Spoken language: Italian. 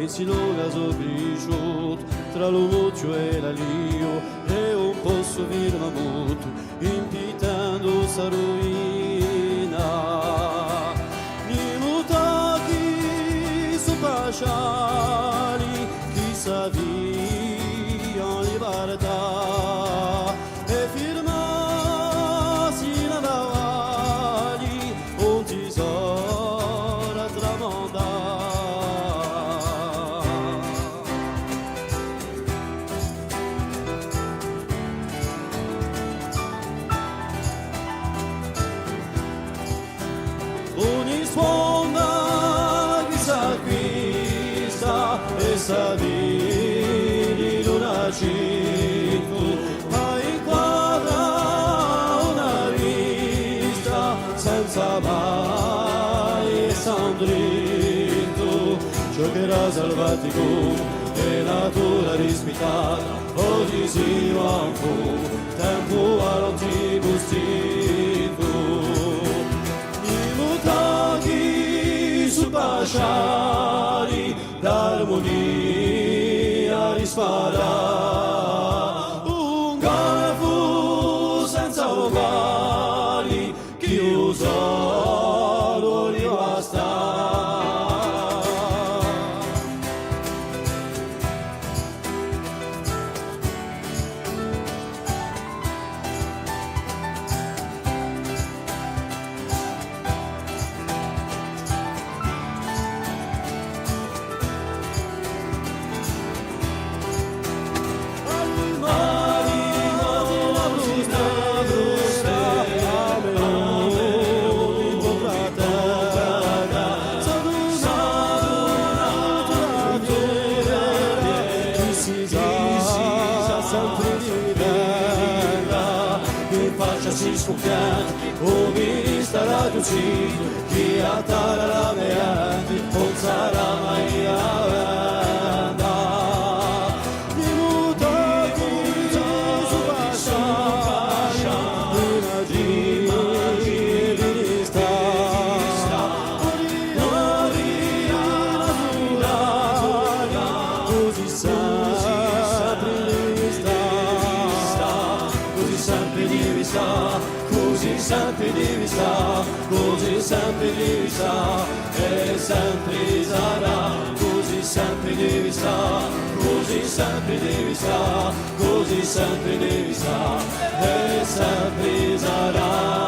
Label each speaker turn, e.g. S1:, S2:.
S1: in silura sopisciut, tra l'umuccio e l'alio, e un posso vir mamut, impitando sa ruina. Nimutaki su pasciali, chi sa via in libertà, e firmasi na davanti, un tesoro a tramandare. Ogni sponda che s'acquista e s'avvini d'una città, a inquadra una vista senza mai e san dritto, ciò che era salvatico e natura rispettata, oggi si va un po', tempo all'antico istinto. Su pasciali d'armonia risparà un garfo senza uguali chiuso lo ribasta. Si scoppiano, o mi starà giucito, chi attara la meante, non sarà mai avenda. Di muta chi su pascia, immagini di sta, così sempre di sta, così sempre di sta. Così sempre devi sta, così sempre devi sta, e sempre sarà, così sempre devi sta, così sempre devi sta, così sempre devi sta, e sempre sarà.